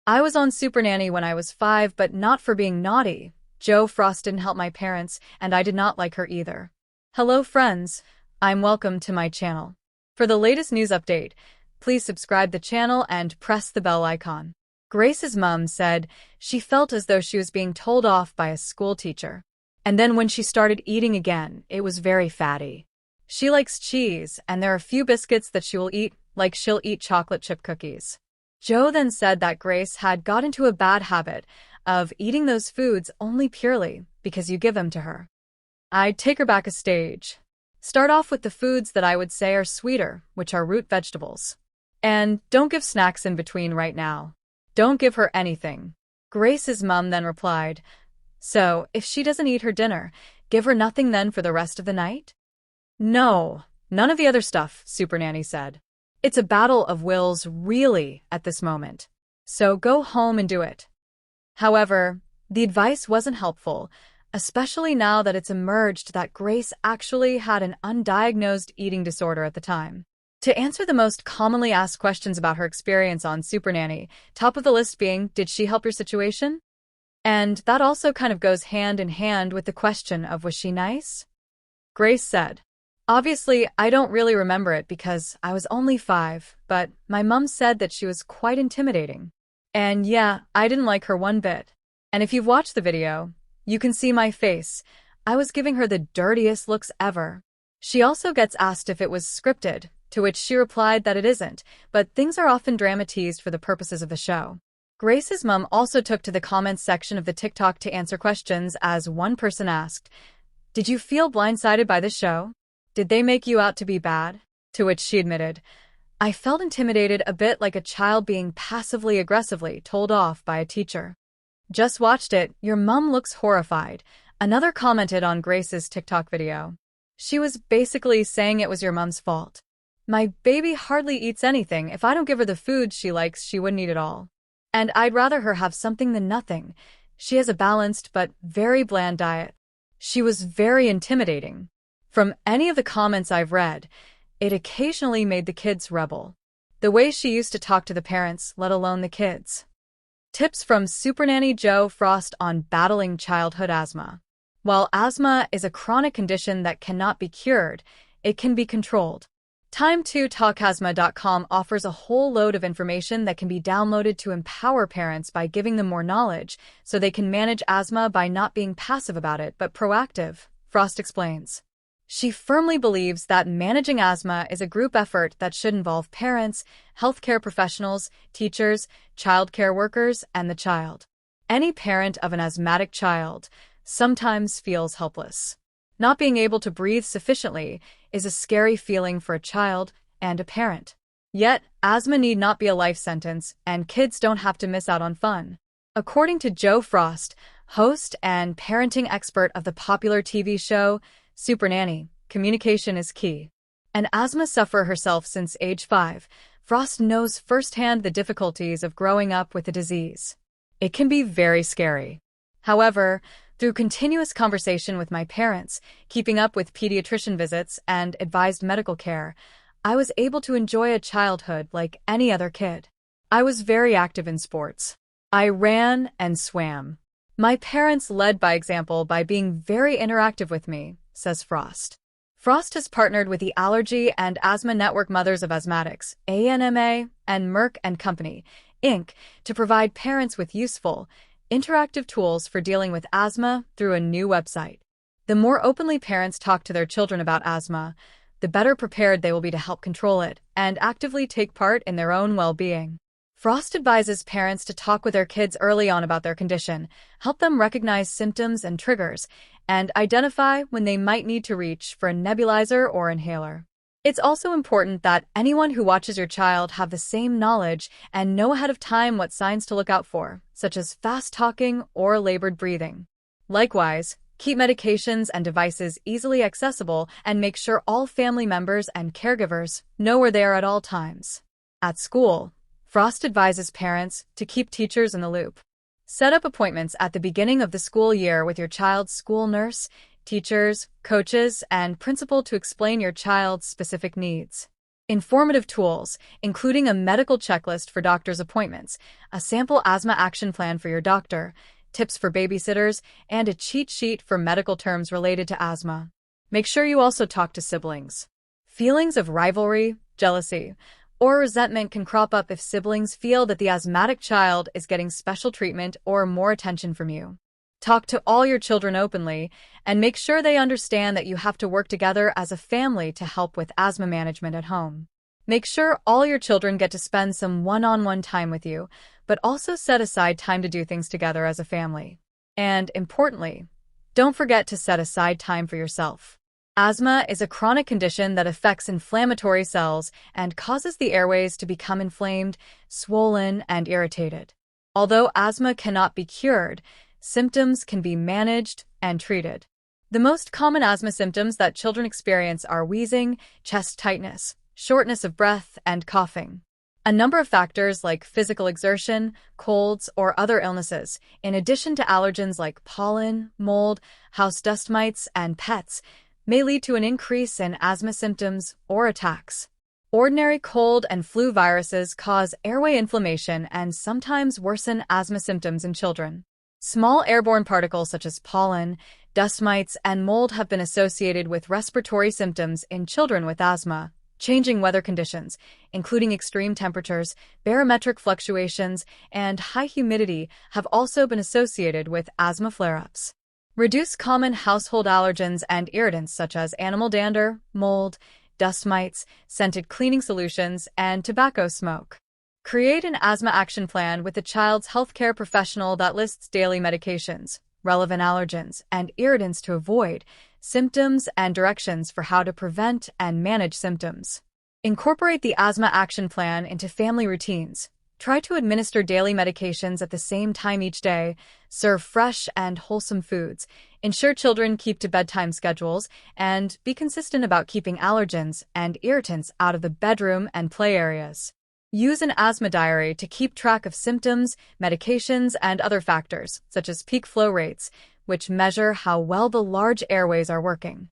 I was on Supernanny when I was 5, but not for being naughty. Jo Frost didn't help my parents, and I did not like her either. Hello friends, I'm welcome to my channel. For the latest news update, please subscribe the channel and press the bell icon. Grace's mom said she felt as though she was being told off by a school teacher. And then when she started eating again, it was very fatty. She likes cheese, and there are a few biscuits that she will eat, like she'll eat chocolate chip cookies. Jo then said that Grace had got into a bad habit of eating those foods only purely because you give them to her. I'd take her back a stage. Start off with the foods that I would say are sweeter, which are root vegetables. And don't give snacks in between right now. Don't give her anything. Grace's mom then replied, so, if she doesn't eat her dinner, give her nothing then for the rest of the night? No, none of the other stuff, Supernanny said. It's a battle of wills, really, at this moment. So go home and do it. However, the advice wasn't helpful, especially now that it's emerged that Grace actually had an undiagnosed eating disorder at the time. To answer the most commonly asked questions about her experience on Supernanny, top of the list being, did she help your situation? And that also kind of goes hand in hand with the question of, was she nice? Grace said, obviously, I don't really remember it because I was only 5, but my mom said that she was quite intimidating. And yeah, I didn't like her one bit. And if you've watched the video, you can see my face. I was giving her the dirtiest looks ever. She also gets asked if it was scripted, to which she replied that it isn't, but things are often dramatized for the purposes of the show. Grace's mom also took to the comments section of the TikTok to answer questions, as one person asked, did you feel blindsided by the show? Did they make you out to be bad? To which she admitted, I felt intimidated, a bit like a child being passively aggressively told off by a teacher. Just watched it, your mom looks horrified. Another commented on Grace's TikTok video. She was basically saying it was your mom's fault. My baby hardly eats anything. If I don't give her the food she likes, she wouldn't eat it all. And I'd rather her have something than nothing. She has a balanced but very bland diet. She was very intimidating. From any of the comments I've read, it occasionally made the kids rebel. The way she used to talk to the parents, let alone the kids. Tips from Supernanny Jo Frost on battling childhood asthma. While asthma is a chronic condition that cannot be cured, it can be controlled. Time2talkasthma.com offers a whole load of information that can be downloaded to empower parents by giving them more knowledge so they can manage asthma by not being passive about it but proactive, Frost explains. She firmly believes that managing asthma is a group effort that should involve parents, healthcare professionals, teachers, childcare workers, and the child. Any parent of an asthmatic child sometimes feels helpless. Not being able to breathe sufficiently is a scary feeling for a child and a parent. Yet, asthma need not be a life sentence, and kids don't have to miss out on fun. According to Jo Frost, host and parenting expert of the popular TV show Supernanny, communication is key. An asthma sufferer herself since age 5, Frost knows firsthand the difficulties of growing up with the disease. It can be very scary. However, through continuous conversation with my parents, keeping up with pediatrician visits, and advised medical care, I was able to enjoy a childhood like any other kid. I was very active in sports. I ran and swam. My parents led by example by being very interactive with me, says Frost. Frost has partnered with the Allergy and Asthma Network Mothers of Asthmatics, ANMA, and Merck & Company, Inc., to provide parents with useful, interactive tools for dealing with asthma through a new website. The more openly parents talk to their children about asthma, the better prepared they will be to help control it and actively take part in their own well-being. Frost advises parents to talk with their kids early on about their condition, help them recognize symptoms and triggers, and identify when they might need to reach for a nebulizer or inhaler. It's also important that anyone who watches your child have the same knowledge and know ahead of time what signs to look out for, such as fast talking or labored breathing. Likewise, keep medications and devices easily accessible and make sure all family members and caregivers know where they are at all times. At school, Frost advises parents to keep teachers in the loop. Set up appointments at the beginning of the school year with your child's school nurse, teachers, coaches, and principal to explain your child's specific needs. Informative tools, including a medical checklist for doctor's appointments, a sample asthma action plan for your doctor, tips for babysitters, and a cheat sheet for medical terms related to asthma. Make sure you also talk to siblings. Feelings of rivalry, jealousy, or resentment can crop up if siblings feel that the asthmatic child is getting special treatment or more attention from you. Talk to all your children openly and make sure they understand that you have to work together as a family to help with asthma management at home. Make sure all your children get to spend some one-on-one time with you, but also set aside time to do things together as a family. And importantly, don't forget to set aside time for yourself. Asthma is a chronic condition that affects inflammatory cells and causes the airways to become inflamed, swollen, and irritated. Although asthma cannot be cured, symptoms can be managed and treated. The most common asthma symptoms that children experience are wheezing, chest tightness, shortness of breath, and coughing. A number of factors like physical exertion, colds, or other illnesses, in addition to allergens like pollen, mold, house dust mites, and pets, may lead to an increase in asthma symptoms or attacks. Ordinary cold and flu viruses cause airway inflammation and sometimes worsen asthma symptoms in children. Small airborne particles such as pollen, dust mites, and mold have been associated with respiratory symptoms in children with asthma. Changing weather conditions, including extreme temperatures, barometric fluctuations, and high humidity, have also been associated with asthma flare-ups. Reduce common household allergens and irritants such as animal dander, mold, dust mites, scented cleaning solutions, and tobacco smoke. Create an asthma action plan with the child's healthcare professional that lists daily medications, relevant allergens, and irritants to avoid, symptoms, and directions for how to prevent and manage symptoms. Incorporate the asthma action plan into family routines. Try to administer daily medications at the same time each day, serve fresh and wholesome foods, ensure children keep to bedtime schedules, and be consistent about keeping allergens and irritants out of the bedroom and play areas. Use an asthma diary to keep track of symptoms, medications, and other factors, such as peak flow rates, which measure how well the large airways are working.